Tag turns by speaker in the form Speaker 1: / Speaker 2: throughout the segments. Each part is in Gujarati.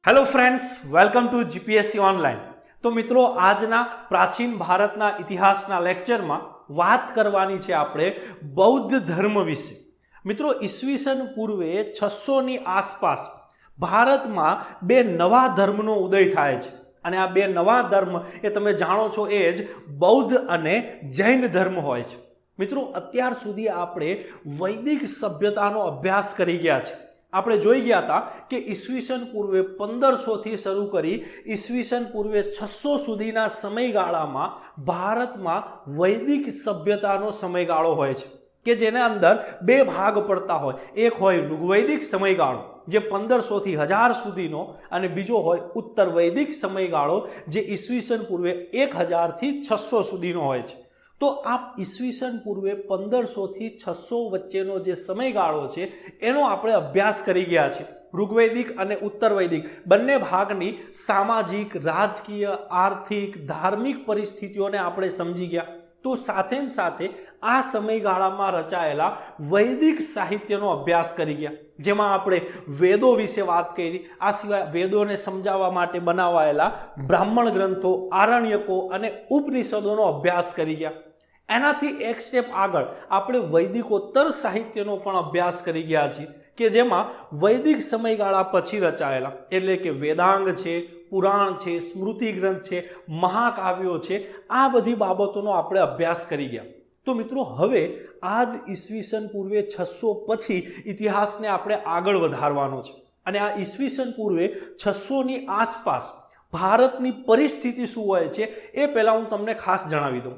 Speaker 1: Hello friends, welcome to GPSC online. તો મિત્રો, આજના પ્રાચીન ભારતના ઇતિહાસના લેક્ચરમાં વાત કરવાની છે આપણે બૌદ્ધ ધર્મ વિશે। મિત્રો, ઈસવીસન પૂર્વે 600ની આસપાસ ભારતમાં બે નવા ધર્મનો ઉદય થાય છે અને આ બે નવા ધર્મ એ તમે જાણો છો એ જ બૌદ્ધ અને જૈન ધર્મ હોય છે। મિત્રો, અત્યાર સુધી આપણે વૈદિક સભ્યતાનો અભ્યાસ કરી ગયા છે। આપણે જોઈ ગયા હતા કે ઈસવીસન પૂર્વે 1500થી શરૂ કરી ઈસવીસન પૂર્વે 600 સુધીના સમયગાળામાં ભારતમાં વૈદિક સભ્યતાનો સમયગાળો હોય છે કે જેના અંદર બે ભાગ પડતા હોય। એક હોય ઋગ્વૈદિક સમયગાળો જે 1500થી 1000 સુધીનો અને બીજો હોય ઉત્તર વૈદિક સમયગાળો જે ઈસવીસન પૂર્વે 1000થી 600 સુધીનો હોય છે। તો આ ઈસવીસન પૂર્વે 1500થી 600 વચ્ચેનો જે સમયગાળો છે એનો આપણે અભ્યાસ કરી ગયા છે। ઋગ્વૈદિક અને ઉત્તર વૈદિક બંને ભાગની સામાજિક, રાજકીય, આર્થિક, ધાર્મિક પરિસ્થિતિઓને આપણે સમજી ગયા। તો સાથે સાથે આ સમયગાળામાં રચાયેલા વૈદિક સાહિત્યનો અભ્યાસ કરી ગયા, જેમાં આપણે વેદો વિશે વાત કરી। આ સિવાય વેદોને સમજાવવા માટે બનાવાયેલા બ્રાહ્મણ ગ્રંથો, આરણ્યકો અને ઉપનિષદોનો અભ્યાસ કરી ગયા। એનાથી એક સ્ટેપ આગળ આપણે વૈદિકોત્તર સાહિત્યનો પણ અભ્યાસ કરી ગયા છીએ કે જેમાં વૈદિક સમયગાળા પછી રચાયેલા એટલે કે વેદાંગ છે, પુરાણ છે, સ્મૃતિ ગ્રંથ છે, મહાકાવ્યો છે, આ બધી બાબતોનો આપણે અભ્યાસ કરી ગયા। તો મિત્રો, હવે આ જ ઈસવીસન પૂર્વે 600 પછી ઇતિહાસને આપણે આગળ વધારવાનો છે અને આ ઈસવીસન પૂર્વે 600ની આસપાસ ભારતની પરિસ્થિતિ શું હોય છે એ પહેલાં હું તમને ખાસ જણાવી દઉં।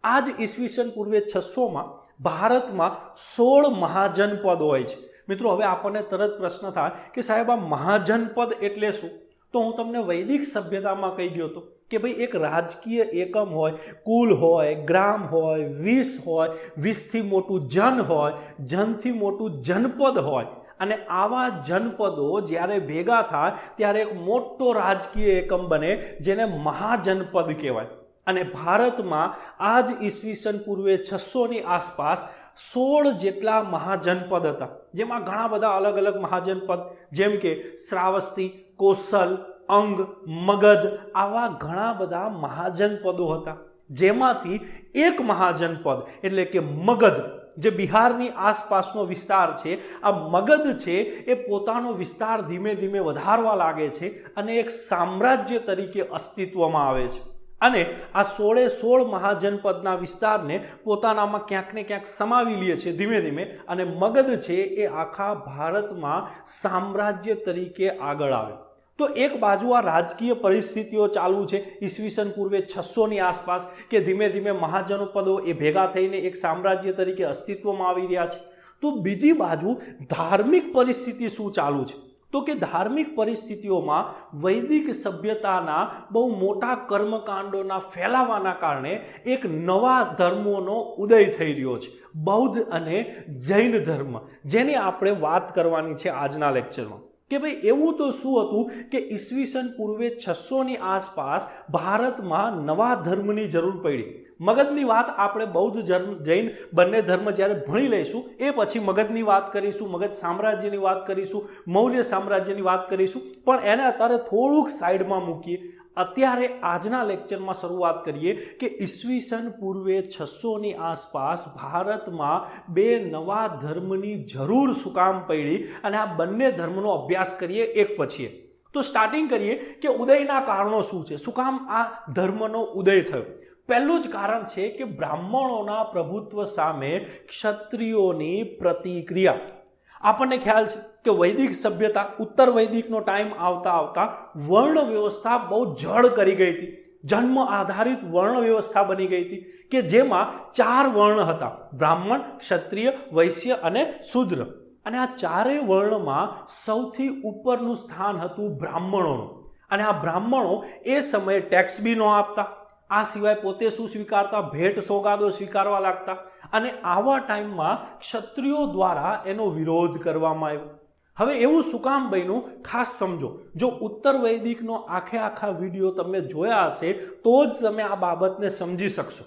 Speaker 1: આજ ઈસવીસન પૂર્વે 600માં ભારતમાં 16 મહાજનપદ હોય છે। મિત્રો, હવે આપણને તરત પ્રશ્ન થાય કે સાહેબ આ મહાજનપદ એટલે શું? તો હું તમને વૈદિક સભ્યતામાં કહી ગયો હતો કે ભાઈ એક રાજકીય એકમ હોય, કુલ હોય, ગ્રામ હોય, 20 હોય, 20થી મોટું જન હોય, જનથી મોટું જનપદ હોય અને આવા જનપદો જ્યારે ભેગા થાય ત્યારે એક મોટો રાજકીય એકમ બને જેને મહાજનપદ કહેવાય। અને ભારતમાં આજ ઈસવીસન પૂર્વે 600ની આસપાસ 16 જેટલા મહાજનપદ હતા, જેમાં ઘણા બધા અલગ અલગ મહાજનપદ જેમ કે શ્રાવસ્તી, કોસલ, અંગ, મગધ આવા ઘણા બધા મહાજનપદો હતા, જેમાંથી એક મહાજનપદ એટલે કે મગધ જે બિહારની આસપાસનો વિસ્તાર છે, આ મગધ છે એ પોતાનો વિસ્તાર ધીમે ધીમે વધારવા લાગે છે અને એક સામ્રાજ્ય તરીકે અસ્તિત્વમાં આવે છે અને આ 16 મહાજનપદના વિસ્તારને પોતાનામાં ક્યાંક ને ક્યાંક સમાવી લે છે ધીમે ધીમે અને મગધ છે એ આખા ભારતમાં સામ્રાજ્ય તરીકે આગળ આવે। તો એક બાજુ આ રાજકીય પરિસ્થિતિઓ ચાલુ છે ઈસવીસન પૂર્વે 600ની આસપાસ કે ધીમે ધીમે મહાજનપદો એ ભેગા થઈને એક સામ્રાજ્ય તરીકે અસ્તિત્વમાં આવી રહ્યા છે। તો બીજી બાજુ ધાર્મિક પરિસ્થિતિ શું ચાલુ છે? તો કે ધાર્મિક પરિસ્થિતિઓમાં વૈદિક સભ્યતાના બહુ મોટા કર્મકાંડોના ફેલાવાના કારણે એક નવા ધર્મોનો ઉદય થઈ રહ્યો છે, બૌદ્ધ અને જૈન ધર્મ, જેની આપણે વાત કરવાની છે આજના લેક્ચરમાં। કે ભાઈ એવું તો શું હતું કે ઈસવીસન પૂર્વે 600ની આસપાસ ભારતમાં નવા ધર્મની જરૂર પડી। મગધની વાત આપણે બૌદ્ધ જૈન બંને ધર્મ જ્યારે ભણી લઈશું એ પછી મગધની વાત કરીશું, મગધ સામ્રાજ્યની વાત કરીશું, મૌર્ય સામ્રાજ્યની વાત કરીશું, પણ એને અત્યારે થોડુંક સાઈડમાં મૂકીએ। અત્યારે આજના લેક્ચરમાં શરૂઆત કરીએ કે ઈસવીસન પૂર્વે 600ની આસપાસ ભારતમાં બે નવા ધર્મની જરૂર શું કામ પડી અને આ બંને ધર્મનો અભ્યાસ કરીએ એક પછી એક। તો સ્ટાર્ટિંગ કરીએ કે ઉદયના કારણો શું છે, શું કામ આ ધર્મનો ઉદય થયો? પહેલું જ કારણ છે કે બ્રાહ્મણોના પ્રભુત્વ સામે ક્ષત્રિયોની પ્રતિક્રિયા। આપણને ખ્યાલ છે કે વૈદિક સભ્યતા, ઉત્તર વૈદિકનો ટાઈમ આવતા આવતા વર્ણ વ્યવસ્થા બહુ જડ કરી ગઈ હતી, જન્મ આધારિત વર્ણ વ્યવસ્થા બની ગઈ હતી કે જેમાં 4 વર્ણ હતા, બ્રાહ્મણ, ક્ષત્રિય, વૈશ્ય અને શૂદ્ર। અને આ ચારેય વર્ણમાં સૌથી ઉપરનું સ્થાન હતું બ્રાહ્મણોનું અને આ બ્રાહ્મણો એ સમયે ટેક્સ બી ન આપતા, આ સિવાય પોતે શું સ્વીકારતા, ભેટ સોગાદો સ્વીકારવા લાગતા અને આવા ટાઈમમાં ક્ષત્રિયો દ્વારા એનો વિરોધ કરવામાં આવ્યો। હવે એવું શું કામ બન્યું ખાસ સમજો। જો ઉત્તર વૈદિકનો આખા વિડીયો તમે જોયા હશે તો જ તમે આ બાબતને સમજી શકશો,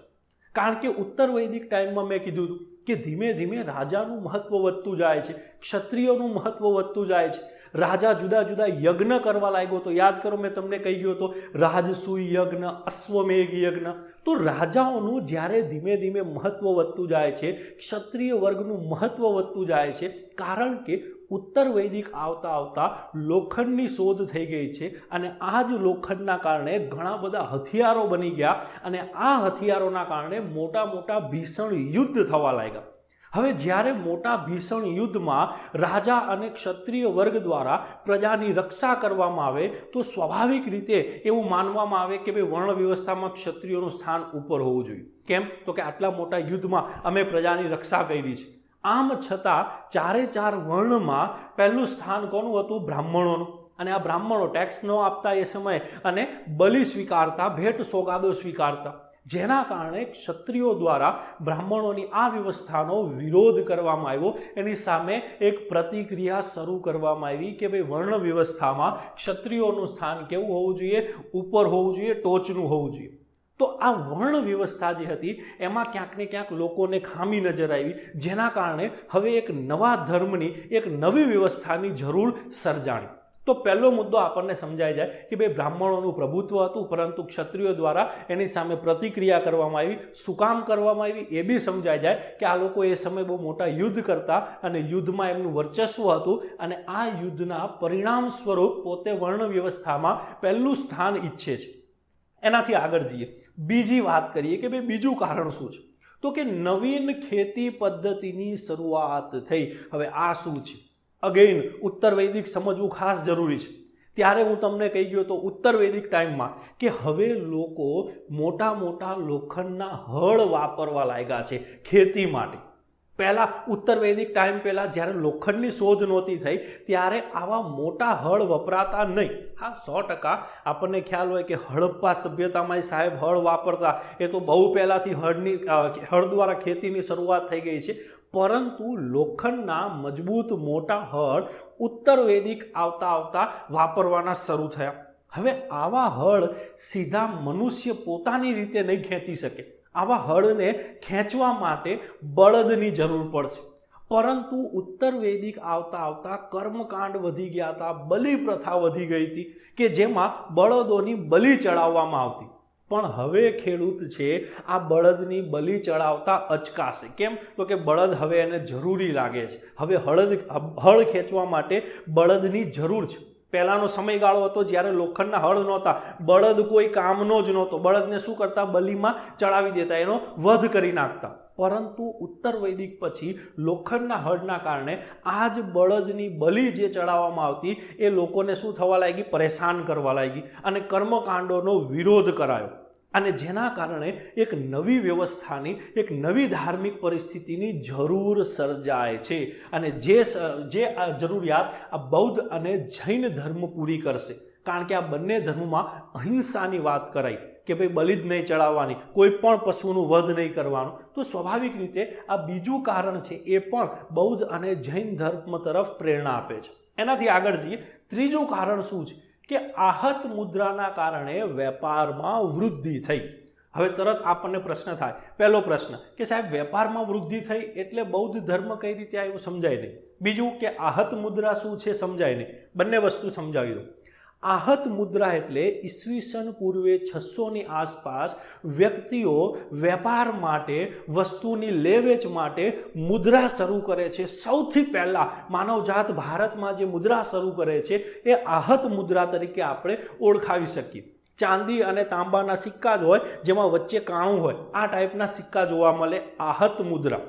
Speaker 1: કારણ કે ઉત્તર વૈદિક ટાઈમમાં મેં કીધું હતું કે ધીમે ધીમે રાજાનું મહત્વ વધતું જાય છે, ક્ષત્રિયોનું મહત્વ વધતું જાય છે, રાજા જુદા જુદા યજ્ઞ કરવા લાગ્યો. તો યાદ કરો, મેં તમને કહી ગયો હતો રાજસૂય યજ્ઞ, અશ્વમેઘ યજ્ઞ. તો રાજાઓનું જ્યારે ધીમે ધીમે મહત્વ વધતું જાય છે, ક્ષત્રિય વર્ગનું મહત્વ વધતું જાય છે, કારણ કે ઉત્તર વૈદિક આવતા આવતા લોખંડની શોધ થઈ ગઈ છે અને આ જ લોખંડના કારણે ઘણા બધા હથિયારો બની ગયા અને આ હથિયારોના કારણે મોટા મોટા ભીષણ યુદ્ધ થવા લાગ્યા. હવે જ્યારે મોટા ભીષણ યુદ્ધમાં રાજા અને ક્ષત્રિય વર્ગ દ્વારા પ્રજાની રક્ષા કરવામાં આવે તો સ્વાભાવિક રીતે એવું માનવામાં આવે કે ભાઈ વર્ણ વ્યવસ્થામાં ક્ષત્રિયોનું સ્થાન ઉપર હોવું જોઈએ. કેમ? તો કે આટલા મોટા યુદ્ધમાં અમે પ્રજાની રક્ષા કરી છે. આમ છતાં ચારે ચાર વર્ણમાં પહેલું સ્થાન કોનું હતું? બ્રાહ્મણોનું. અને આ બ્રાહ્મણો ટેક્સ ન આપતા એ સમયે અને બલિ સ્વીકારતા, ભેટ સોગાદો સ્વીકારતા, જેના કારણે ક્ષત્રિયો દ્વારા બ્રાહ્મણોની આ વ્યવસ્થાનો વિરોધ કરવામાં આવ્યો. એની સામે એક પ્રતિક્રિયા શરૂ કરવામાં આવી કે ભાઈ વર્ણ વ્યવસ્થામાં ક્ષત્રિયોનું સ્થાન કેવું હોવું જોઈએ? ઉપર હોવું જોઈએ, ટોચનું હોવું જોઈએ. તો આ વર્ણ વ્યવસ્થા જે હતી એમાં ક્યાંક ને ક્યાંક લોકોને ખામી નજર આવી, જેના કારણે હવે એક નવા ધર્મની, એક નવી વ્યવસ્થાની જરૂર સર્જાણી. તો પહેલો મુદ્દો આપણને સમજાઈ જાય કે ભાઈ બ્રાહ્મણોનું પ્રભુત્વ હતું, પરંતુ ક્ષત્રિયો દ્વારા એની સામે પ્રતિક્રિયા કરવામાં આવી. શું કામ કરવામાં આવી એ બી સમજાઈ જાય કે આ લોકો એ સમયે બહુ મોટા યુદ્ધ કરતા અને યુદ્ધમાં એમનું વર્ચસ્વ હતું અને આ યુદ્ધના પરિણામ સ્વરૂપ પોતે વર્ણ વ્યવસ્થામાં પહેલું સ્થાન ઈચ્છે છે. એનાથી આગળ જઈએ, બીજી વાત કરીએ કે ભાઈ બીજું કારણ શું છે? તો કે નવીન ખેતી પદ્ધતિની શરૂઆત થઈ. હવે આ શું છે? અગેઇન ઉત્તર વૈદિક સમજવું ખાસ જરૂરી છે. ત્યારે હું તમને કહી ગયો તો ઉત્તર વૈદિક ટાઈમમાં કે હવે લોકો મોટા મોટા લોખંડના હળ વાપરવા લાગ્યા છે ખેતી માટે. પહેલાં ઉત્તર વૈદિક ટાઈમ પહેલાં જ્યારે લોખંડની શોધ નહોતી થઈ ત્યારે આવા મોટા હળ વપરાતા નહીં. હા, 100% આપણને ખ્યાલ હોય કે હડપ્પા સભ્યતામાં સાહેબ હળ વાપરતા, એ તો બહુ પહેલાંથી હળ દ્વારા ખેતીની શરૂઆત થઈ ગઈ છે. પરંતુ લોખંડના મજબૂત મોટા હળ ઉત્તર વૈદિક આવતા આવતા વાપરવાના શરૂ થયા. હવે આવા હળ સીધા મનુષ્ય પોતાની રીતે નહીં ખેંચી શકે. આવા હળને ખેંચવા માટે બળદની જરૂર પડશે. પરંતુ ઉત્તર વૈદિક આવતા આવતા કર્મકાંડ વધી ગયા હતા, બલિ પ્રથા વધી ગઈ હતી કે જેમાં બળદોની બલિ ચડાવવામાં આવતી. પણ હવે ખેડૂત છે આ બળદની બલિ ચડાવતા અચકાશે. કેમ? તો કે બળદ હવે એને જરૂરી લાગે છે. હવે હળ ખેંચવા માટે બળદની જરૂર છે. પહેલાંનો સમયગાળો હતો જ્યારે લોખંડના હળ નહોતા, બળદ કોઈ કામનો જ નહોતો. બળદને શું કરતા? બલિમાં ચડાવી દેતા, એનો વધ કરી નાખતા. પરંતુ ઉત્તર વૈદિક પછી લોખંડના હળના કારણે આ જ બળદની બલિ જે ચડાવવામાં આવતી એ લોકોને શું થવા લાગી? પરેશાન કરવા લાગી અને કર્મકાંડોનો વિરોધ કરાયો. અને જેના કારણે એક નવી વ્યવસ્થાની, એક નવી ધાર્મિક પરિસ્થિતિની જરૂર સર્જાય છે. અને જે આ જરૂરિયાત આ બૌદ્ધ અને જૈન ધર્મ પૂરી કરશે. કારણ કે આ બંને ધર્મમાં અહિંસાની વાત કરાઈ કે ભાઈ બલિ જ નહીં ચડાવવાની, કોઈ પણ પશુનું વધ નહીં કરવાનું. તો સ્વાભાવિક રીતે આ બીજું કારણ છે, એ પણ બૌદ્ધ અને જૈન ધર્મ તરફ પ્રેરણા આપે છે. એનાથી આગળ જઈએ, ત્રીજું કારણ શું છે? કે આહત મુદ્રાના કારણે વેપારમાં વૃદ્ધિ થઈ. હવે તરત આપણને પ્રશ્ન થાય, પહેલો પ્રશ્ન કે સાહેબ વેપારમાં વૃદ્ધિ થઈ એટલે બૌદ્ધ ધર્મ કઈ રીતે આવ્યો? સમજાય નહીં. બીજું કે આહત મુદ્રા શું છે? સમજાય નહીં. બંને વસ્તુ સમજાવી દો. આહત મુદ્રા એટલે ઈસવીસન પૂર્વે 600ની આસપાસ વ્યક્તિઓ વેપાર માટે, વસ્તુની લેવેચ માટે મુદ્રા શરૂ કરે છે. સૌથી પહેલાં માનવજાત ભારતમાં જે મુદ્રા શરૂ કરે છે એ આહત મુદ્રા તરીકે આપણે ઓળખાવી શકીએ. ચાંદી અને તાંબાના સિક્કા જ હોય જેમાં વચ્ચે કાણું હોય, આ ટાઈપના સિક્કા જોવા મળે, આહત મુદ્રા.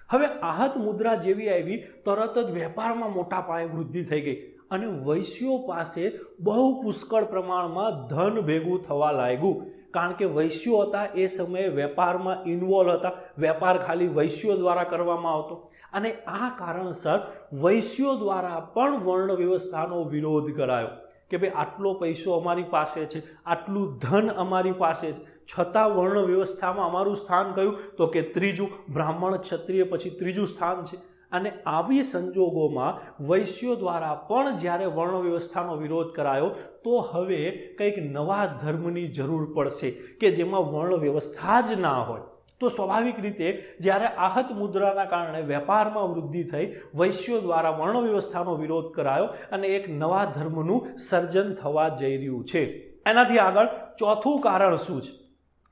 Speaker 1: હવે આહત મુદ્રા જેવી આવી તરત જ વેપારમાં મોટા પાયે વૃદ્ધિ થઈ ગઈ અને વૈશ્યો પાસે બહુ પુષ્કળ પ્રમાણમાં ધન ભેગું થવા લાગ્યું. કારણ કે વૈશ્યો હતા એ સમયે વેપારમાં ઇન્વોલ્વ હતા. વેપાર ખાલી વૈશ્યો દ્વારા કરવામાં આવતો અને આ કારણસર વૈશ્યો દ્વારા પણ વર્ણ વ્યવસ્થાનો વિરોધ કરાયો કે ભાઈ આટલો પૈસો અમારી પાસે છે, આટલું ધન અમારી પાસે છે, છતાં વર્ણ વ્યવસ્થામાં અમારું સ્થાન કયું? તો કે ત્રીજું. બ્રાહ્મણ ક્ષત્રિય પછી ત્રીજું સ્થાન છે. અને આવી સંજોગોમાં વૈશ્યો દ્વારા પણ જ્યારે વર્ણ વ્યવસ્થાનો વિરોધ કરાયો તો હવે કંઈક નવા ધર્મની જરૂર પડશે કે જેમાં વર્ણ વ્યવસ્થા જ ના હોય. તો સ્વાભાવિક રીતે જ્યારે આહત મુદ્રાના કારણે વેપારમાં વૃદ્ધિ થઈ, વૈશ્યો દ્વારા વર્ણ વ્યવસ્થાનો વિરોધ કરાયો અને એક નવા ધર્મનું સર્જન થવા જઈ રહ્યું છે. એનાથી આગળ ચોથું કારણ શું છે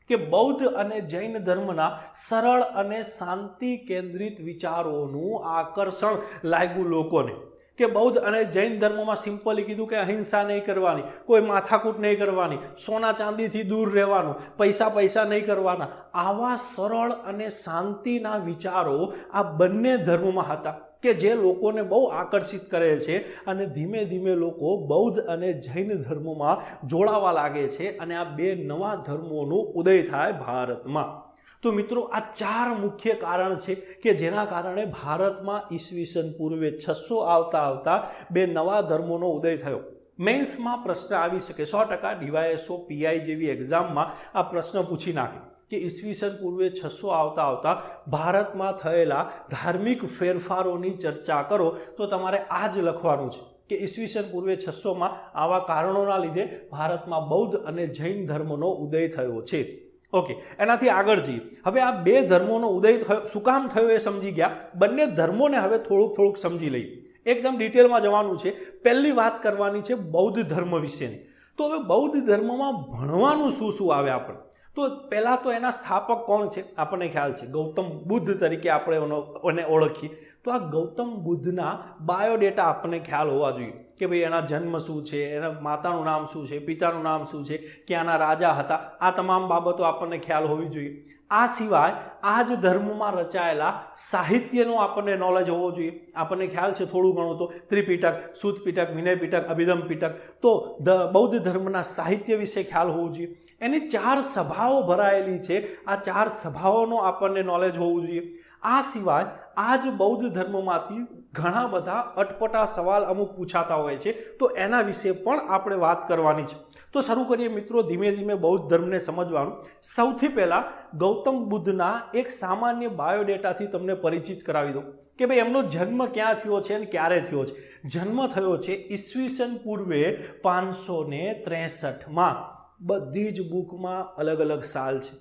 Speaker 1: કે બૌદ્ધ અને જૈન ધર્મના સરળ અને શાંતિ કેન્દ્રિત વિચારોનું આકર્ષણ લાગ્યું લોકોને. કે બૌદ્ધ અને જૈન ધર્મમાં સિમ્પલી કીધું કે અહિંસા નહીં કરવાની, કોઈ માથાકૂટ નહીં કરવાની, સોના ચાંદીથી દૂર રહેવાનું, પૈસા નહીં કરવાના. આવા સરળ અને શાંતિના વિચારો આ બંને ધર્મોમાં હતા કે જે લોકોને બહુ આકર્ષિત કરે છે અને ધીમે ધીમે લોકો બૌદ્ધ અને જૈન ધર્મોમાં જોડાવા લાગે છે અને આ બે નવા ધર્મોનો ઉદય થાય ભારતમાં. તો મિત્રો આ 4 મુખ્ય કારણ છે કે જેના કારણે ભારતમાં ઈસવીસન પૂર્વે 600 આવતા બે નવા ધર્મોનો ઉદય થયો. મેન્સમાં પ્રશ્ન આવી શકે, 100% ડીવાયએસઓ પીઆઈ જેવી એક્ઝામમાં આ પ્રશ્ન પૂછી નાખે કે ઈસવીસન પૂર્વે 600 આવતા ભારતમાં થયેલા ધાર્મિક ફેરફારોની ચર્ચા કરો, તો તમારે આ જ લખવાનું છે કે ઈસવીસન પૂર્વે 600માં આવા કારણોના લીધે ભારતમાં બૌદ્ધ અને જૈન ધર્મનો ઉદય થયો છે. ઓકે, એનાથી આગળ જઈએ. હવે આ બે ધર્મોનો ઉદય થયો શું કામ થયો એ સમજી ગયા. બંને ધર્મોને હવે થોડુંક સમજી લઈએ. એકદમ ડિટેલમાં જવાનું છે. પહેલી વાત કરવાની છે બૌદ્ધ ધર્મ વિશેની. તો હવે બૌદ્ધ ધર્મમાં ભણવાનું શું આવે આપણે? તો પહેલાં તો એના સ્થાપક કોણ છે આપણને ખ્યાલ છે, ગૌતમ બુદ્ધ તરીકે આપણે એને ઓળખીએ. તો આ ગૌતમ બુદ્ધના બાયોડેટા આપણને ખ્યાલ હોવા જોઈએ કે ભાઈ એના જન્મ શું છે, એના માતાનું નામ શું છે, પિતાનું નામ શું છે, ક્યાંના રાજા હતા, આ તમામ બાબતો આપણને ખ્યાલ હોવી જોઈએ. આ સિવાય આ જ ધર્મમાં રચાયેલા સાહિત્યનો આપણને નોલેજ હોવો જોઈએ. આપણને ખ્યાલ છે થોડું ઘણું તો ત્રિપિટક, સુત પિટક, વિનય પિટક, અભિધમ પિટક. તો બૌદ્ધ ધર્મના સાહિત્ય વિશે ખ્યાલ હોવું જોઈએ. એની 4 સભાઓ ભરાયેલી છે, આ 4 સભાઓનો આપણને નોલેજ હોવું જોઈએ. આ સિવાય આ જ બૌદ્ધ ધર્મમાંથી ઘણા બધા અટપટા સવાલ અમુક પૂછાતા હોય છે, તો એના વિશે પણ આપણે વાત કરવાની છે. તો શરૂ કરીએ મિત્રો ધીમે ધીમે બૌદ્ધ ધર્મને સમજવાનું. સૌથી પહેલાં ગૌતમ બુદ્ધના એક સામાન્ય બાયોડેટાથી તમને પરિચિત કરાવી દઉં કે ભાઈ એમનો જન્મ ક્યાં થયો છે અને ક્યારે થયો છે. જન્મ થયો છે ઈસવીસન પૂર્વે 563માં. બધી જ બુકમાં અલગ અલગ સાલ છે.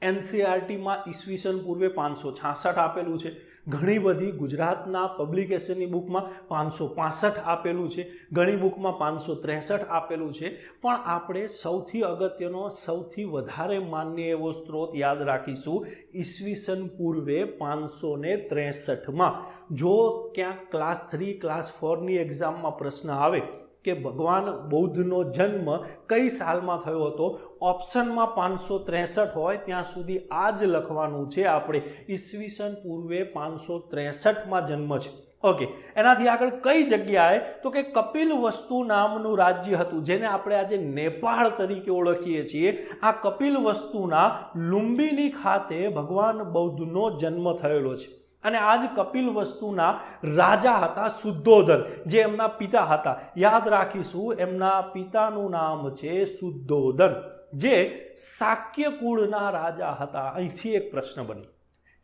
Speaker 1: એનસીઆરટીમાં ઈસવીસન પૂર્વે 566 આપેલું છે. ઘણી બધી ગુજરાતના પબ્લિકેશનની બુકમાં 565 આપેલું છે, ઘણી બુકમાં 563 આપેલું છે. પણ આપણે સૌથી અગત્યનો, સૌથી વધારે માન્ય એવો સ્ત્રોત યાદ રાખીશું ઈસવીસન પૂર્વે 563માં. જો ક્યાંક ક્લાસ 3, ક્લાસ 4ની એક્ઝામમાં પ્રશ્ન આવે કે ભગવાન બૌદ્ધનો જન્મ કઈ સાલમાં થયો હતો, ઓપ્શનમાં 563 હોય ત્યાં સુધી આ જ લખવાનું છે આપણે, ઈસવીસન પૂર્વે 563માં જન્મ છે. ઓકે, એનાથી આગળ કઈ જગ્યાએ, તો કે કપિલવસ્તુ નામનું રાજ્ય હતું જેને આપણે આજે નેપાળ તરીકે ઓળખીએ છીએ. આ કપિલવસ્તુના લુંબિની ખાતે ભગવાન બૌદ્ધનો જન્મ થયેલો છે. અને આ જ કપિલવસ્તુના રાજા હતા શુદ્ધોધન, જે એમના પિતા હતા. યાદ રાખીશું, એમના પિતાનું નામ છે શુદ્ધોધન, જે શાક્ય કુળના રાજા હતા. અહીંથી એક પ્રશ્ન બન્યો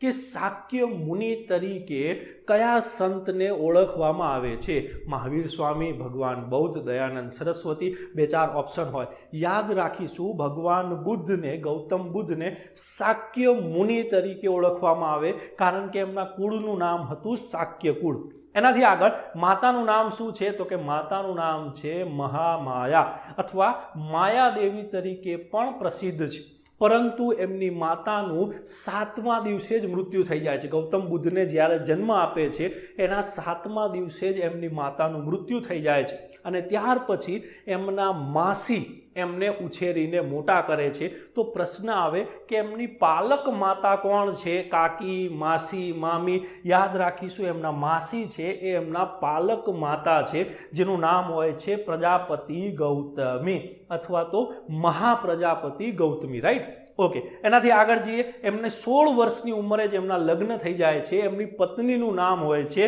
Speaker 1: કે શાક્ય મુનિ તરીકે કયા સંતને ઓળખવામાં આવે છે? મહાવીર સ્વામી, ભગવાન બૌદ્ધ, દયાનંદ સરસ્વતી, 2-4 ઓપ્શન હોય. યાદ રાખીશું ભગવાન બુદ્ધને, ગૌતમ બુદ્ધને શાક્ય મુનિ તરીકે ઓળખવામાં આવે કારણ કે એમના કુળનું નામ હતું શાક્ય કુળ. એનાથી આગળ માતાનું નામ શું છે? તો કે માતાનું નામ છે મહામાયા અથવા માયાદેવી તરીકે પણ પ્રસિદ્ધ છે. પરંતુ એમની માતાનું 7મા દિવસે જ મૃત્યુ થઈ જાય છે. ગૌતમ બુદ્ધને જ્યારે જન્મ આપે છે એના 7મા દિવસે જ એમની માતાનું મૃત્યુ થઈ જાય છે. અને ત્યાર પછી એમના માસી એમને ઉછેરીને મોટા કરે છે. તો પ્રશ્ન આવે કે એમની પાલક માતા કોણ છે? કાકી, માસી, મામી. યાદ રાખીશું એમના માસી છે એ એમના પાલક માતા છે, જેનું નામ હોય છે પ્રજાપતિ ગૌતમી અથવા તો મહાપ્રજાપતિ ગૌતમી. રાઈટ? ઓકે, એનાથી આગળ જઈએ. એમને 16 વર્ષની ઉંમરે જ એમના લગ્ન થઈ જાય છે. એમની પત્નીનું નામ હોય છે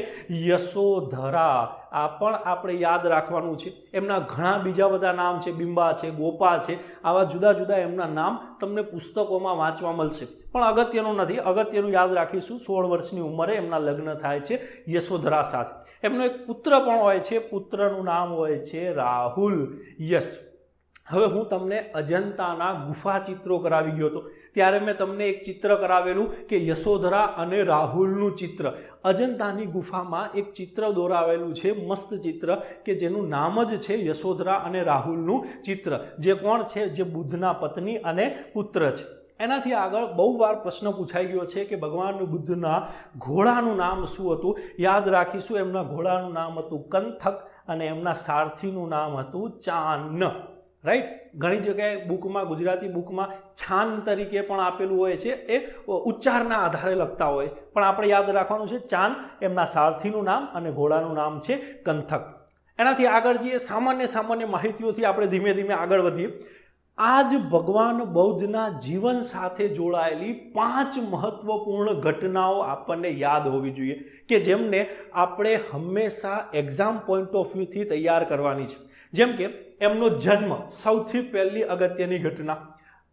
Speaker 1: યશોધરા. આ પણ આપણે યાદ રાખવાનું છે. એમના ઘણા બીજા બધા નામ છે, બિંબા છે, ગોપા છે. આવા જુદા જુદા એમના નામ તમને પુસ્તકોમાં વાંચવા મળશે, પણ અગત્યનું નથી. અગત્યનું યાદ રાખીશું, 16 વર્ષની ઉંમરે એમના લગ્ન થાય છે યશોધરા સાથે. એમનો એક પુત્ર પણ હોય છે. પુત્રનું નામ હોય છે રાહુલ યશ. હવે હું તમને અજંતાના ગુફા ચિત્રો કરાવી ગયો હતો. ત્યારે મેં તમને એક ચિત્ર કરાવેલું કે યશોધરા અને રાહુલનું ચિત્ર. અજંતાની ગુફામાં એક ચિત્ર દોરાવેલું છે, મસ્ત ચિત્ર, કે જેનું નામ જ છે યશોધરા અને રાહુલનું ચિત્ર. જે કોણ છે? જે બુદ્ધના પત્ની અને પુત્ર છે. એનાથી આગળ બહુ વાર પ્રશ્ન પૂછાઈ ગયો છે કે ભગવાન બુદ્ધના ઘોડાનું નામ શું હતું. યાદ રાખીશું, એમના ઘોડાનું નામ હતું કંથક અને એમના સારથીનું નામ હતું ચાન. રાઈટ. ઘણી જગ્યાએ બુકમાં, ગુજરાતી બુકમાં છાન તરીકે પણ આપેલું હોય છે, એ ઉચ્ચારના આધારે લખતા હોય, પણ આપણે યાદ રાખવાનું છે ચાન એમના સારથીનું નામ અને ઘોડાનું નામ છે કંથક. એનાથી આગળ જઈએ, સામાન્ય માહિતીઓથી આપણે ધીમે ધીમે આગળ વધીએ. આ જ ભગવાન બૌદ્ધના જીવન સાથે જોડાયેલી 5 મહત્વપૂર્ણ ઘટનાઓ આપણને યાદ હોવી જોઈએ, કે જેમને આપણે હંમેશા એક્ઝામ પોઈન્ટ ઓફ વ્યૂથી તૈયાર કરવાની છે. જેમ કે એમનો જન્મ, સૌથી પહેલી અગત્યની ઘટના.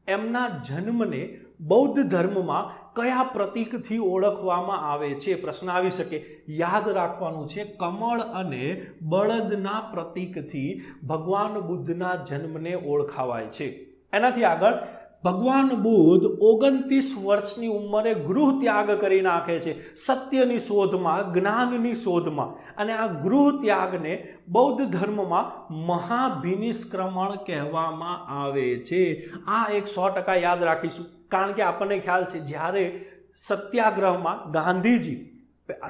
Speaker 1: એમના જન્મને બૌદ્ધ ધર્મમાં કયા પ્રતીકથી ઓળખવામાં આવે છે? પ્રશ્ન આવી શકે. યાદ રાખવાનું છે, કમળ અને બળદના પ્રતીકથી ભગવાન બુદ્ધના જન્મને ઓળખાવાય છે. એનાથી આગળ ભગવાન બુદ્ધ 29 વર્ષની ઉંમરે ગૃહ ત્યાગ કરી નાખે છે, સત્યની શોધમાં, જ્ઞાનની શોધમાં. અને આ ગૃહ ત્યાગને બૌદ્ધ ધર્મમાં મહાભિનિષ્ક્રમણ કહેવામાં આવે છે. આ એક 100% યાદ રાખીશું, કારણ કે આપણને ખ્યાલ છે જ્યારે સત્યાગ્રહમાં ગાંધીજી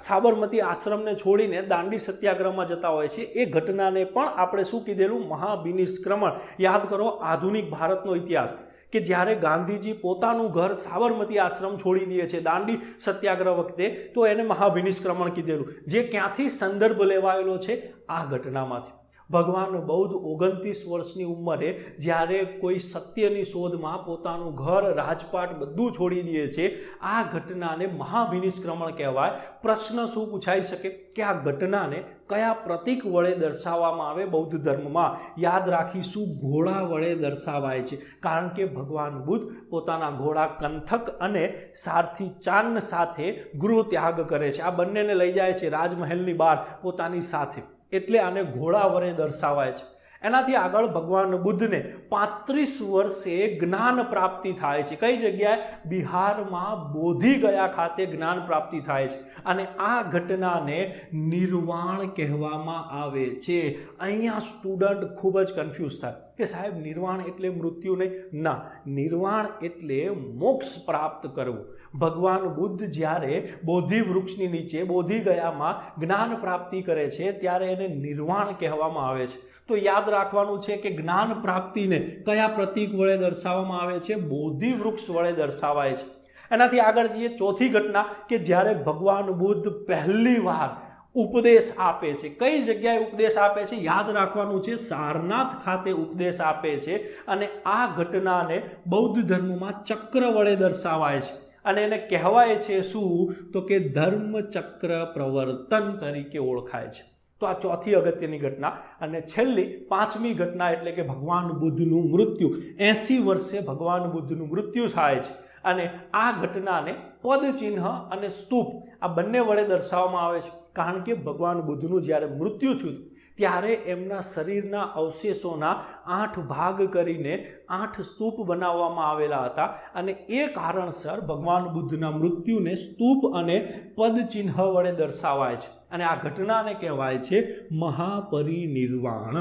Speaker 1: સાબરમતી આશ્રમને છોડીને દાંડી સત્યાગ્રહમાં જતા હોય છે, એ ઘટનાને પણ આપણે શું કીધેલું? મહાભિનિષ્ક્રમણ. યાદ કરો આધુનિક ભારતનો ઇતિહાસ, કે જ્યારે ગાંધીજી પોતાનું ઘર સાબરમતી આશ્રમ છોડી દે છે દાંડી સત્યાગ્રહ વખતે, તો એને મહાભિનિષ્ક્રમણ કીધેલું, જે ક્યાંથી સંદર્ભ લેવાયેલો છે? આ ઘટનામાંથી. ભગવાન બૌદ્ધ 29 વર્ષની ઉંમરે જ્યારે કોઈ સત્યની શોધમાં પોતાનું ઘર, રાજપાટ બધું છોડી દે છે, આ ઘટનાને મહાભિનિષ્ક્રમણ કહેવાય. પ્રશ્ન શું પૂછાઈ શકે કે આ ઘટનાને કયા પ્રતીક વડે દર્શાવવામાં આવે બૌદ્ધ ધર્મમાં? યાદ રાખીશું, ઘોડા વડે દર્શાવાય છે, કારણ કે ભગવાન બુદ્ધ પોતાના ઘોડા કંથક અને સારથી ચાન સાથે ગૃહ ત્યાગ કરે છે. આ બંનેને લઈ જાય છે રાજમહેલની બહાર પોતાની સાથે, એટલે આને ઘોડા વડે દર્શાવાય છે. એનાથી આગળ ભગવાન બુદ્ધને 35 વર્ષે જ્ઞાન પ્રાપ્તિ થાય છે. કઈ જગ્યાએ? બિહારમાં બોધિ ગયા ખાતે જ્ઞાન પ્રાપ્તિ થાય છે, અને આ ઘટનાને નિર્વાણ કહેવામાં આવે છે. અહીંયા સ્ટુડન્ટ ખૂબ જ કન્ફ્યુઝ થાય કે સાહેબ નિર્વાણ એટલે મૃત્યુ નહીં. ના, નિર્વાણ એટલે મોક્ષ પ્રાપ્ત કરવું. ભગવાન બુદ્ધ જ્યારે બોધિ વૃક્ષની નીચે બોધિ ગયામાં જ્ઞાન પ્રાપ્તિ કરે છે, ત્યારે એને નિર્વાણ કહેવામાં આવે છે. તો યાદ રાખવાનું છે કે જ્ઞાન પ્રાપ્તિને કયા પ્રતીક વડે દર્શાવવામાં આવે છે? બોધિ વૃક્ષ વડે દર્શાવાય છે. એનાથી આગળ જઈએ, ચોથી ઘટના, કે જ્યારે ભગવાન બુદ્ધ પહેલી વાર ઉપદેશ આપે છે. કઈ જગ્યાએ ઉપદેશ આપે છે? યાદ રાખવાનું છે, સારનાથ ખાતે ઉપદેશ આપે છે. અને આ ઘટનાને બૌદ્ધ ધર્મમાં ચક્ર વડે દર્શાવાય છે, અને એને કહેવાય છે શું? તો કે ધર્મચક્ર પ્રવર્તન તરીકે ઓળખાય છે. તો આ ચોથી અગત્યની ઘટના. અને છેલ્લી 5મી ઘટના એટલે કે ભગવાન બુદ્ધનું મૃત્યુ. 80 વર્ષે ભગવાન બુદ્ધનું મૃત્યુ થાય છે, અને આ ઘટનાને પદચિહ્ન અને સ્તૂપ આ બંને વડે દર્શાવવામાં આવે છે, કારણ કે ભગવાન બુદ્ધનું જ્યારે મૃત્યુ થયું ત્યારે એમના શરીરના અવશેષોના 8 ભાગ કરીને 8 સ્તૂપ બનાવવામાં આવેલા હતા, અને એ કારણસર ભગવાન બુદ્ધના મૃત્યુને સ્તૂપ અને પદચિહ્ન વડે દર્શાવાય છે, અને આ ઘટનાને કહેવાય છે મહાપરિનિર્વાણ.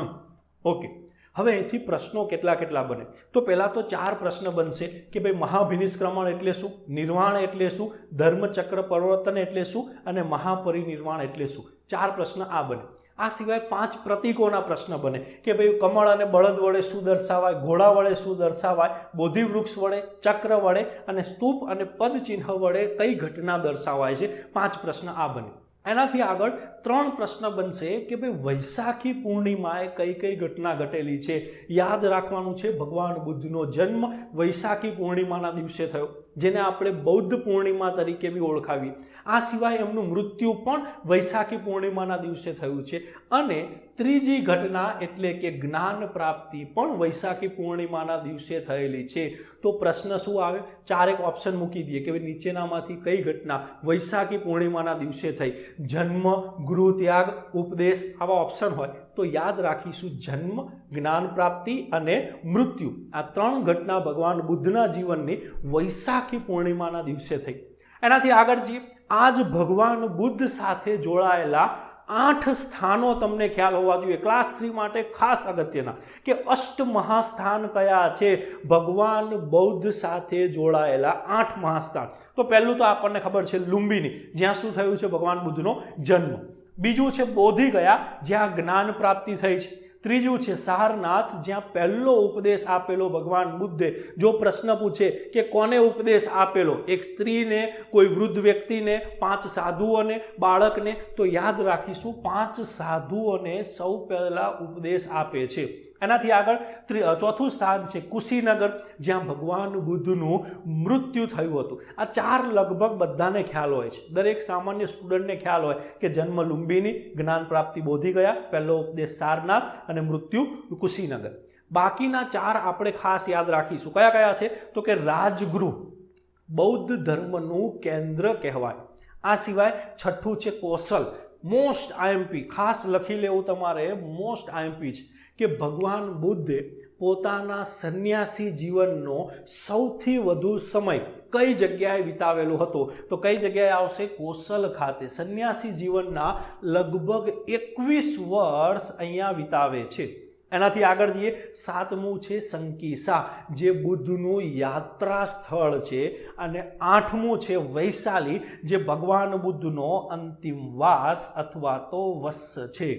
Speaker 1: ઓકે, હવે અહીંથી પ્રશ્નો કેટલા બને? તો પહેલાં તો 4 પ્રશ્ન બનશે કે ભાઈ મહાભિનિષ્ક્રમણ એટલે શું, નિર્વાણ એટલે શું, ધર્મચક્ર પરિવર્તન એટલે શું, અને મહાપરિનિર્વાણ એટલે શું. 4 પ્રશ્ન આ બને. આ સિવાય 5 પ્રતીકોના પ્રશ્ન બને કે ભાઈ કમળ અને બળદ વડે શું દર્શાવાય, ઘોડા વડે શું દર્શાવાય, બોધિ વૃક્ષ વડે, ચક્ર વડે, અને સ્તૂપ અને પદચિહ્ન વડે કઈ ઘટના દર્શાવાય છે. 5 પ્રશ્ન આ બને. એનાથી આગળ 3 પ્રશ્ન બનશે કે ભાઈ વૈશાખી પૂર્ણિમાએ કઈ ઘટના ઘટેલી છે. યાદ રાખવાનું છે, ભગવાન બુદ્ધનો જન્મ વૈશાખી પૂર્ણિમાના દિવસે થયો, જેને આપણે બૌદ્ધ પૂર્ણિમા તરીકે બી ઓળખાવીએ. આ સિવાય એમનું મૃત્યુ પણ વૈશાખી પૂર્ણિમાના દિવસે થયું છે અને ત્રીજી ઘટના એટલે કે જ્ઞાન પ્રાપ્તિ પણ વૈશાખી પૂર્ણિમાના દિવસે થયેલી છે. તો પ્રશ્ન શું આવે? ચારેક ઓપ્શન મૂકી દઈએ કે નીચેનામાંથી કઈ ઘટના વૈશાખી પૂર્ણિમાના દિવસે થઈ? જન્મ, ગૃહ ત્યાગ, ઉપદેશ, આવા ઓપ્શન હોય તો યાદ રાખીશું જન્મ, જ્ઞાન પ્રાપ્તિ અને મૃત્યુ આ ત્રણ ઘટના ભગવાન બુદ્ધના જીવનની વૈશાખી પૂર્ણિમાના દિવસે થઈ. એનાથી આગળ જઈએ. આજ ભગવાન બુદ્ધ સાથે જોડાયેલા 8 સ્થાનો તમને ખ્યાલ હોવા જોઈએ. ક્લાસ 3 માટે ખાસ અગત્યના કે અષ્ટ મહાસ્થાન કયા છે ભગવાન બૌદ્ધ સાથે જોડાયેલા 8 મહાસ્થાન. તો પહેલું તો આપણને ખબર છે લુંબિની, જ્યાં શું થયું છે? ભગવાન બુદ્ધનો જન્મ. બીજું છે બોધિ ગયા, જ્યાં જ્ઞાન પ્રાપ્તિ થઈ છે. ત્રીજું છે સારનાથ, જ્યાં પહેલો ઉપદેશ આપેલો ભગવાન બુદ્ધે. જો પ્રશ્ન પૂછે કે કોને ઉપદેશ આપેલો, એક સ્ત્રીને, કોઈ વૃદ્ધ વ્યક્તિને, 5 સાધુઓને, બાળકને, તો યાદ રાખીશું 5 સાધુઓને સૌ પહેલા ઉપદેશ આપે છે. એનાથી આગળ ચોથું સ્થાન છે કુશીનગર, જ્યાં ભગવાન બુદ્ધનું મૃત્યુ થયું હતું. આ 4 લગભગ બધાને ખ્યાલ હોય છે, દરેક સામાન્ય સ્ટુડન્ટને ખ્યાલ હોય કે જન્મ લુંબિની, જ્ઞાન પ્રાપ્તિ બોધિ ગયા, પહેલો ઉપદેશ સારનાથ અને મૃત્યુ કુશીનગર. બાકીના 4 આપણે ખાસ યાદ રાખીશું. કયા કયા છે? તો કે રાજગૃહ બૌદ્ધ ધર્મનું કેન્દ્ર કહેવાય. આ સિવાય છઠ્ઠું છે કૌશલ, મોસ્ટ આઈએમપી, ખાસ લખી લેવું તમારે, મોસ્ટ આઈએમપી છે કે ભગવાન બુદ્ધે પોતાના સંન્યાસી જીવનનો સૌથી વધુ સમય કઈ જગ્યાએ વિતાવેલો હતો? તો કઈ જગ્યાએ આવશે? કૌશલ ખાતે. સંન્યાસી જીવનના લગભગ 21 વર્ષ અહીંયા વિતાવે છે. એનાથી આગળ જઈએ. 7મું છે સંકિસા, જે બુદ્ધનું યાત્રા સ્થળ છે. અને 8મું છે વૈશાલી, જે ભગવાન બુદ્ધનો અંતિમ વાસ અથવા તો વસ્સ છે.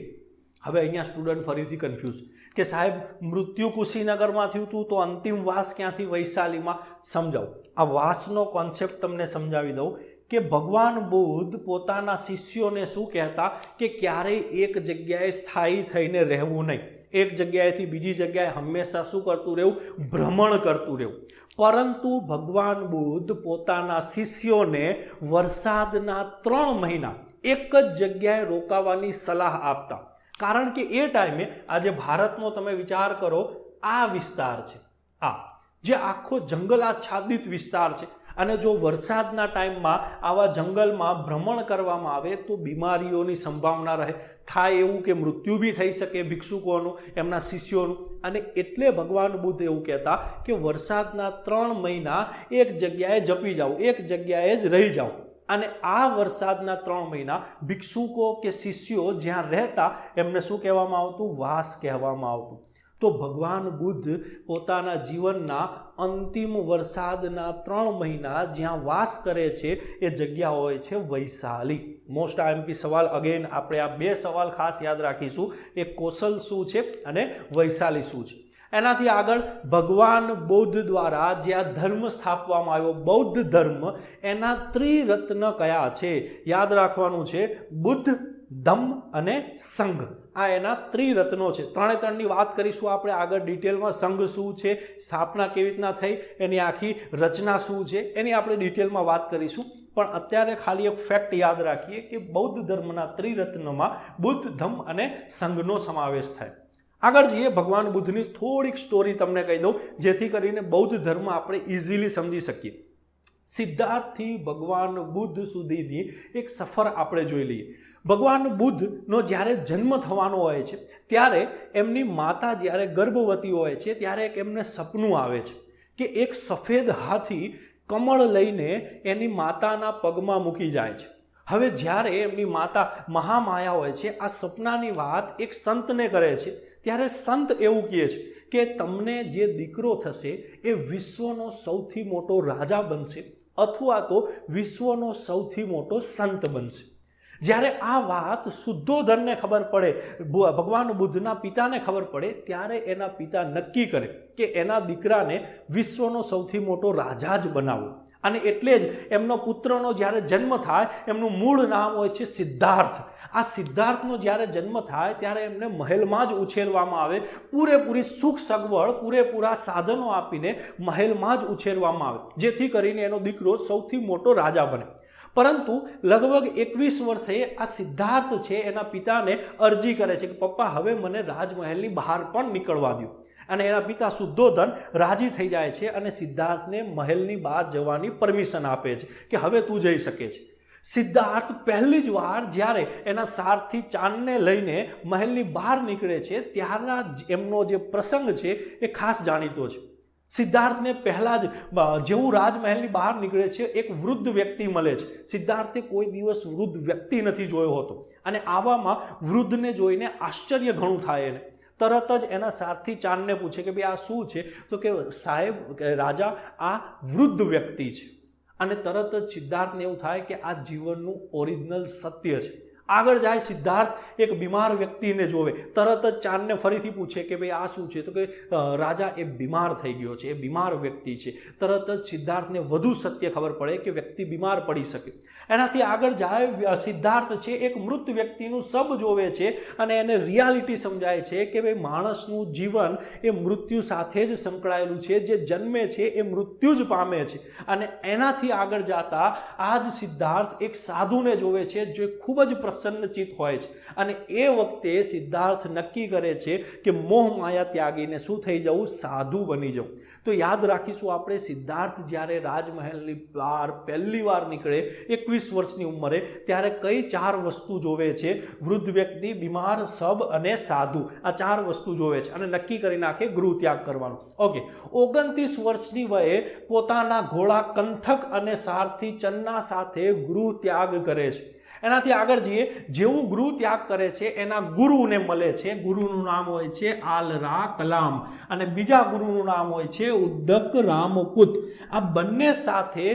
Speaker 1: હવે અહીંયા સ્ટુડન્ટ ફરીથી કન્ફ્યુઝ કે સાહેબ મૃત્યુ કુશીનગરમાં થયું હતું તો અંતિમ વાસ ક્યાંથી વૈશાલીમાં? સમજાવું. આ વાસનો કોન્સેપ્ટ તમને સમજાવી દઉં કે ભગવાન બુદ્ધ પોતાના શિષ્યોને શું કહેતા કે ક્યારેય એક જગ્યાએ સ્થાયી થઈને રહેવું નહીં, એક જગ્યાએથી બીજી જગ્યાએ હંમેશા શું કરતું રહેવું? ભ્રમણ કરતું રહેવું. પરંતુ ભગવાન બુદ્ધ પોતાના શિષ્યોને વરસાદના 3 મહિના એક જ જગ્યાએ રોકાવાની સલાહ આપતા. કારણ કે એ ટાઈમે આજે ભારતનો તમે વિચાર કરો, આ વિસ્તાર છે, આ જે આખો જંગલ આચ્છાદિત વિસ્તાર છે, અને જો વરસાદના ટાઈમમાં આવા જંગલમાં ભ્રમણ કરવામાં આવે તો બીમારીઓની સંભાવના રહે. થાય એવું કે મૃત્યુ બી થઈ શકે ભિક્ષુકોનું, એમના શિષ્યોનું. અને એટલે ભગવાન બુદ્ધ એવું કહેતા કે વરસાદના 3 મહિના એક જગ્યાએ જપી જાઓ, એક જગ્યાએ જ રહી જાઓ. અને આ વરસાદના 3 મહિના ભિક્ષુકો કે શિષ્યો જ્યાં રહેતા એમને શું કહેવામાં આવતું? વાસ કહેવામાં આવતું. તો ભગવાન બુદ્ધ પોતાના જીવનના અંતિમ વરસાદના 3 મહિના જ્યાં વાસ કરે છે એ જગ્યા હોય છે વૈશાલી. મોસ્ટ આઈએમપી સવાલ. અગેન આપણે આ 2 સવાલ ખાસ યાદ રાખીશું, એક કૌશલ શું છે અને વૈશાલી શું છે. એનાથી આગળ ભગવાન બૌદ્ધ દ્વારા જ્યાં ધર્મ સ્થાપવામાં આવ્યો, બૌદ્ધ ધર્મ, એના ત્રિરત્ન કયા છે? યાદ રાખવાનું છે બુદ્ધ, ધમ્મ અને સંઘ. આ એના ત્રિરત્નો છે. 3ની વાત કરીશું આપણે આગળ ડિટેલમાં. સંઘ શું છે, સ્થાપના કેવી રીતના થઈ, એની આખી રચના શું છે, એની આપણે ડિટેલમાં વાત કરીશું. પણ અત્યારે ખાલી એક ફેક્ટ યાદ રાખીએ કે બૌદ્ધ ધર્મના ત્રિરત્નમાં બુદ્ધ, ધમ્મ અને સંઘનો સમાવેશ થાય. આગળ જઈએ. ભગવાન બુદ્ધની થોડીક સ્ટોરી તમને કહી દઉં જેથી કરીને બૌદ્ધ ધર્મ આપણે ઇઝીલી સમજી શકીએ. સિદ્ધાર્થથી ભગવાન બુદ્ધ સુધીની એક સફર આપણે જોઈ લઈએ. ભગવાન બુદ્ધનો જ્યારે જન્મ થવાનો હોય છે ત્યારે એમની માતા જ્યારે ગર્ભવતી હોય છે ત્યારે એક એમને સપનું આવે છે કે એક સફેદ હાથી કમળ લઈને એની માતાના પગમાં મૂકી જાય છે. હવે જ્યારે એમની માતા મહામાયા હોય છે, આ સપનાની વાત એક સંતને કરે છે ત્યારે સંત એવું કહે છે કે તમને જે દીકરો થશે એ વિશ્વનો સૌથી મોટો રાજા બનશે અથવા તો વિશ્વનો સૌથી મોટો સંત બનશે. જ્યારે આ વાત શુદ્ધોધનને ખબર પડે, ભગવાન બુદ્ધના પિતાને ખબર પડે, ત્યારે એના પિતા નક્કી કરે કે એના દીકરાને વિશ્વનો સૌથી મોટો રાજા જ બનાવવો. અને એટલે જ એમનો પુત્રનો જ્યારે જન્મ થાય એમનું મૂળ નામ હોય છે સિદ્ધાર્થ. આ સિદ્ધાર્થનો જ્યારે જન્મ થાય ત્યારે એમને મહેલમાં જ ઉછેરવામાં આવે, પૂરેપૂરી સુખ સગવડ, પૂરેપૂરા સાધનો આપીને મહેલમાં જ ઉછેરવામાં આવે જેથી કરીને એનો દીકરો સૌથી મોટો રાજા બને. પરંતુ લગભગ 21 વર્ષે આ સિદ્ધાર્થ છે એના પિતાને અરજી કરે છે કે પપ્પા હવે મને રાજમહેલની બહાર પણ નીકળવા દો, અને એના પિતા શુદ્ધોધન રાજી થઈ જાય છે અને સિદ્ધાર્થને મહેલની બહાર જવાની પરમિશન આપે છે કે હવે તું જઈ શકે છે. સિદ્ધાર્થ પહેલી જ વાર જ્યારે એના સારથી ચાંદને લઈને મહેલની બહાર નીકળે છે ત્યારના એમનો જે પ્રસંગ છે એ ખાસ જાણીતો છે. સિદ્ધાર્થને પહેલાં જ જેવું રાજમહેલની બહાર નીકળે છે એક વૃદ્ધ વ્યક્તિ મળે છે. સિદ્ધાર્થે કોઈ દિવસ વૃદ્ધ વ્યક્તિ નથી જોયો હતો અને આવામાં વૃદ્ધને જોઈને આશ્ચર્ય ઘણું થાય એને. તરત જ એના સારથી ચાંદને પૂછે કે ભાઈ આ શું છે? તો કે સાહેબ રાજા આ વૃદ્ધ વ્યક્તિ છે. અને તરત જ સિદ્ધાર્થને એવું થાય કે આ જીવનનું ઓરિજિનલ સત્ય છે. આગળ જાય સિદ્ધાર્થ એક બીમાર વ્યક્તિને જોવે, તરત જ ચાંદને ફરીથી પૂછે કે ભાઈ આ શું છે? તો કે રાજા એ બીમાર થઈ ગયો છે, એ બીમાર વ્યક્તિ છે. તરત જ સિદ્ધાર્થને વધુ સત્ય ખબર પડે કે વ્યક્તિ બીમાર પડી શકે. એનાથી આગળ જાય સિદ્ધાર્થ છે એક મૃત વ્યક્તિનું સબ જોવે છે અને એને રિયાલિટી સમજાય છે કે ભાઈ માણસનું જીવન એ મૃત્યુ સાથે જ સંકળાયેલું છે. જે જન્મે છે એ મૃત્યુ જ પામે છે. અને એનાથી આગળ જતા આ જ સિદ્ધાર્થ એક સાધુને જોવે છે જે ખૂબ જ પ્રસન્નચિત હોય છે. અને એ વખતે સિદ્ધાર્થ નક્કી કરે છે કે મોહ માયા ત્યાગીને શું થઈ જવું? સાધુ બની જવું. તો યાદ રાખીશું આપણે સિદ્ધાર્થ જ્યારે રાજમહેલની બહાર પહેલી વાર નીકળે 21 વર્ષની ઉંમરે ત્યારે કઈ 4 વસ્તુ જોવે છે? વૃદ્ધ વ્યક્તિ, બીમાર, સબ અને સાધુ. આ 4 વસ્તુ જોવે છે અને નક્કી કરી નાખે ગૃહ ત્યાગ કરવાનો. ઓકે, 29 વર્ષની વયે પોતાના ઘોડા કંથક અને સારથી ચન્ના સાથે ગૃહ ત્યાગ કરે છે. એનાથી આગળ જઈએ, જેવું ગૃહ ત્યાગ કરે છે એના ગુરુને મળે છે. ગુરુનું નામ હોય છે આલરા કલામ અને બીજા ગુરુનું નામ હોય છે ઉદ્દક રામપુત. આ બંને સાથે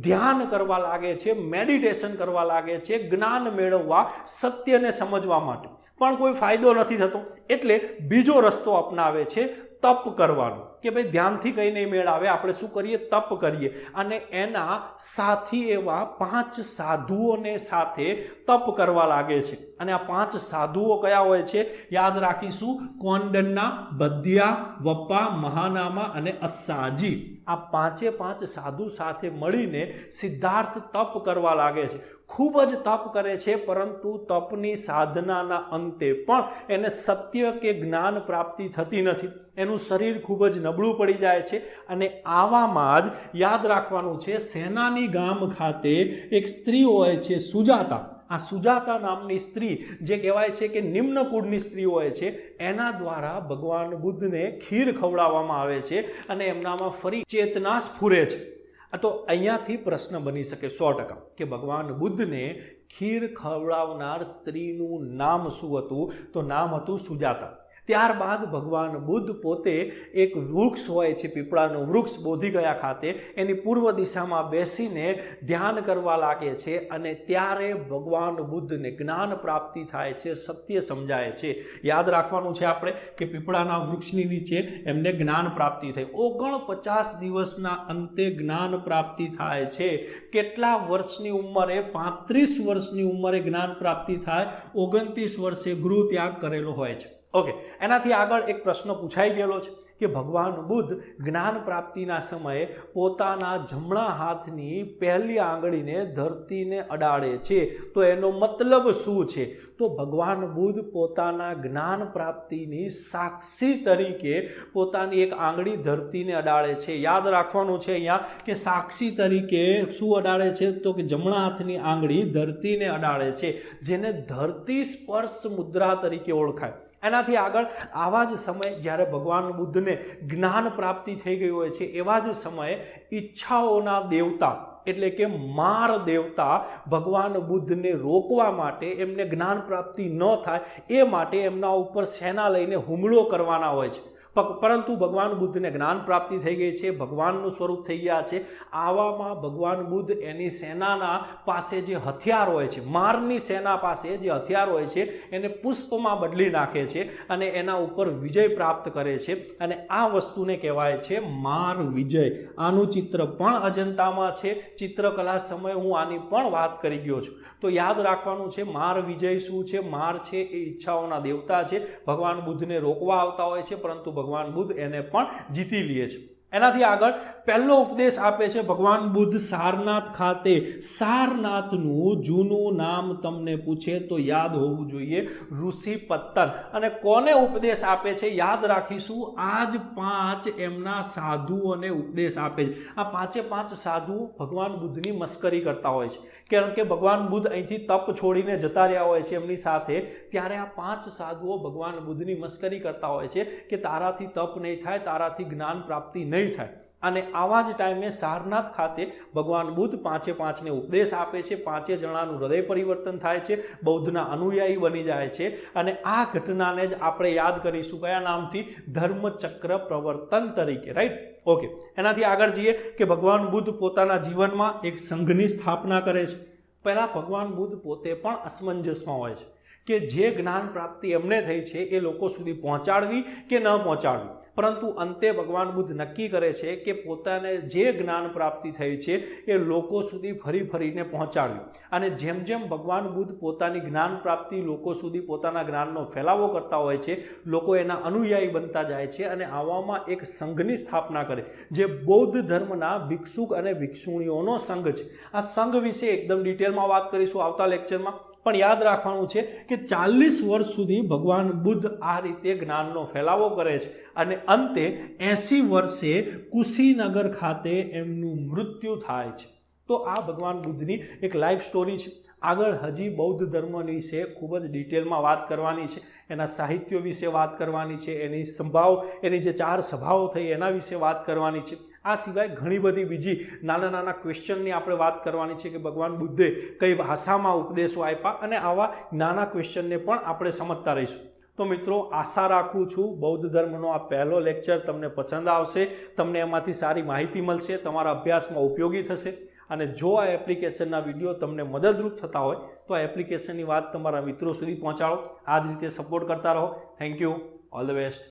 Speaker 1: ધ્યાન કરવા લાગે છે, મેડિટેશન કરવા લાગે છે, જ્ઞાન મેળવવા, સત્યને સમજવા માટે. પણ કોઈ ફાયદો નથી થતો એટલે બીજો રસ્તો અપનાવે છે, તપ કરવાનું. કે ભાઈ ધ્યાનથી કંઈ નહીં મેળ આવે, આપણે શું કરીએ? તપ કરીએ. અને એના સાથી એવા 5 સાધુઓને સાથે તપ કરવા લાગે છે. અને આ 5 સાધુઓ કયા હોય છે? યાદ રાખીશું, કોંડન્ના, બધિયા, વપ્પા, મહાનામા અને અસ્સાજી. આ 5 સાધુ સાથે મળીને સિદ્ધાર્થ તપ કરવા લાગે છે. ખૂબ જ તપ કરે છે, પરંતુ તપની સાધનાના અંતે પણ એને સત્ય કે જ્ઞાન પ્રાપ્તિ થતી નથી. એનું શરીર ખૂબ જ નબળું પડી જાય છે. અને આવામાં જ યાદ રાખવાનું છે, સેનાની ગામ ખાતે એક સ્ત્રી હોય છે સુજાતા. આ સુજાતા નામની સ્ત્રી જે કહેવાય છે કે નિમ્ન કુળની સ્ત્રી હોય છે, એના દ્વારા ભગવાન બુદ્ધને ખીર ખવડાવવામાં આવે છે અને એમનામાં ફરી ચેતના સ્ફુરે છે. તો અહીંયાથી પ્રશ્ન બની શકે 100% કે ભગવાન બુદ્ધને ખીર ખવડાવનાર સ્ત્રીનું નામ શું હતું? તો નામ હતું સુજાતા. ત્યારબાદ ભગવાન બુદ્ધ પોતે એક વૃક્ષ હોય છે, પીપળાનું વૃક્ષ બોધિગયા ખાતે, એની પૂર્વ દિશામાં બેસીને ધ્યાન કરવા લાગે છે. અને ત્યારે ભગવાન બુદ્ધને જ્ઞાન પ્રાપ્તિ થાય છે, સત્ય સમજાય છે. યાદ રાખવાનું છે આપણે કે પીપળાના વૃક્ષની નીચે એમને જ્ઞાન પ્રાપ્તિ થઈ. 49 દિવસના અંતે જ્ઞાન પ્રાપ્તિ થાય છે. કેટલા વર્ષની ઉંમરે? 35 વર્ષની ઉંમરે જ્ઞાન પ્રાપ્તિ થાય. 29 વર્ષે ગૃહ ત્યાગ કરેલો હોય છે. ઓકે, એનાથી આગળ એક પ્રશ્ન પૂછાઈ ગયેલો છે કે ભગવાન બુદ્ધ જ્ઞાન પ્રાપ્તિના સમયે પોતાના જમણા હાથની પહેલી આંગળીને ધરતીને અડાડે છે, તો એનો મતલબ શું છે? તો ભગવાન બુદ્ધ પોતાના જ્ઞાન પ્રાપ્તિની સાક્ષી તરીકે પોતાની એક આંગળી ધરતીને અડાડે છે. યાદ રાખવાનું છે અહીંયા કે સાક્ષી તરીકે શું અડાડે છે? તો કે જમણા હાથની આંગળી ધરતીને અડાડે છે, જેને ધરતી સ્પર્શ મુદ્રા તરીકે ઓળખાય. એનાથી આગળ આવા જ સમય જ્યારે ભગવાન બુદ્ધને જ્ઞાન પ્રાપ્તિ થઈ ગઈ હોય છે, એવા જ સમયે ઈચ્છાઓના દેવતા એટલે કે માર દેવતા ભગવાન બુદ્ધને રોકવા માટે, એમને જ્ઞાન પ્રાપ્તિ ન થાય એ માટે એમના ઉપર સેના લઈને હુમલો કરવાના હોય છે. પરંતુ ભગવાન બુદ્ધને જ્ઞાન પ્રાપ્તિ થઈ ગઈ છે, ભગવાનનું સ્વરૂપ થઈ ગયા છે. આવામાં ભગવાન બુદ્ધ એની સેનાના પાસે જે હથિયાર હોય છે, મારની સેના પાસે જે હથિયાર હોય છે, એને પુષ્પમાં બદલી નાખે છે અને એના ઉપર વિજય પ્રાપ્ત કરે છે. અને આ વસ્તુને કહેવાય છે માર વિજય. આનું ચિત્ર પણ અજંતામાં છે. ચિત્રકલા સમયે હું આની પણ વાત કરી ગયો છું. તો યાદ રાખવાનું છે માર વિજય શું છે? માર છે એ ઈચ્છાઓના દેવતા છે. ભગવાન બુદ્ધને રોકવા આવતા હોય છે, પરંતુ ભગવાન બુદ્ધ એને પણ જીતી લે છે. એનાથી આગળ પહેલો ઉપદેશ આપે છે ભગવાન બુદ્ધ સારનાથ ખાતે. સારનાથનું જૂનું નામ તમને પૂછે તો યાદ હોવું જોઈએ ઋષિ પત્તન. અને કોને ઉપદેશ આપે છે યાદ રાખીશું, આ જ 5 એમના સાધુઓને ઉપદેશ આપે છે. આ 5 સાધુઓ ભગવાન બુદ્ધની મસ્કરી કરતા હોય છે, કારણ કે ભગવાન બુદ્ધ અહીંથી તપ છોડીને જતા રહ્યા હોય છે એમની સાથે, ત્યારે આ 5 સાધુઓ ભગવાન બુદ્ધની મસ્કરી કરતા હોય છે કે તારાથી તપ નહીં થાય, તારાથી જ્ઞાન પ્રાપ્તિ નહીં થાય. અને આવા જ ટાઈમે સારનાથ ખાતે ભગવાન બુદ્ધ 5ને ઉપદેશ આપે છે. 5 જણાનું હૃદય પરિવર્તન થાય છે, બૌદ્ધના અનુયાયી બની જાય છે. અને આ ઘટનાને જ આપણે યાદ કરીશું કયા નામથી? ધર્મચક્ર પ્રવર્તન તરીકે, રાઈટ? ઓકે, એનાથી આગળ જઈએ કે ભગવાન બુદ્ધ પોતાના જીવનમાં એક સંઘની સ્થાપના કરે છે. પહેલાં ભગવાન બુદ્ધ પોતે પણ અસમંજસમાં હોય છે કે જે જ્ઞાન પ્રાપ્તિ એમને થઈ છે એ લોકો સુધી પહોંચાડવી કે ન પહોંચાડવી, પરંતુ અંતે ભગવાન બુદ્ધ નક્કી કરે છે કે પોતાને જે જ્ઞાન પ્રાપ્તિ થઈ છે એ લોકો સુધી ફરીને પહોંચાડવી. અને જેમ જેમ ભગવાન બુદ્ધ પોતાની જ્ઞાન પ્રાપ્તિ લોકો સુધી પોતાના જ્ઞાનનો ફેલાવો કરતા હોય છે, લોકો એના અનુયાયી બનતા જાય છે. અને આવામાં એક સંઘની સ્થાપના કરે જે બૌદ્ધ ધર્મના ભિક્ષુક અને ભિક્ષુણીઓનો સંઘ છે. આ સંઘ વિશે એકદમ ડિટેલમાં વાત કરીશું આવતા લેક્ચરમાં. પણ યાદ રાખવાનું છે કે 40 વર્ષ સુધી ભગવાન બુદ્ધ આ રીતે જ્ઞાનનો ફેલાવો કરે છે અને અંતે 80 વર્ષે કુશીનગર ખાતે એમનું મૃત્યુ થાય છે. તો આ ભગવાન બુદ્ધની એક લાઈફ સ્ટોરી છે. આગળ હજી બૌદ્ધ ધર્મ વિશે ખૂબ જ ડિટેલમાં વાત કરવાની છે, એના સાહિત્યો વિશે વાત કરવાની છે, એની એની જે 4 સભાઓ થઈ એના વિશે વાત કરવાની છે. આ સિવાય ઘણી બધી બીજી નાના ક્વેશ્ચનની આપણે વાત કરવાની છે કે ભગવાન બુદ્ધે કઈ ભાષામાં ઉપદેશો આપ્યા, અને આવા નાના ક્વેશ્ચનને પણ આપણે સમજતા રહીશું. તો મિત્રો, આશા રાખું છું બૌદ્ધ ધર્મનો આ પહેલો લેક્ચર તમને પસંદ આવશે, તમને એમાંથી સારી માહિતી મળશે, તમારા અભ્યાસમાં ઉપયોગી થશે. અને જો આ એપ્લિકેશનના વિડીયો તમને મદદરૂપ થતા હોય તો આ એપ્લિકેશનની વાત તમારા મિત્રો સુધી પહોંચાડો. આ જ રીતે સપોર્ટ કરતા રહો. Thank you. All the best.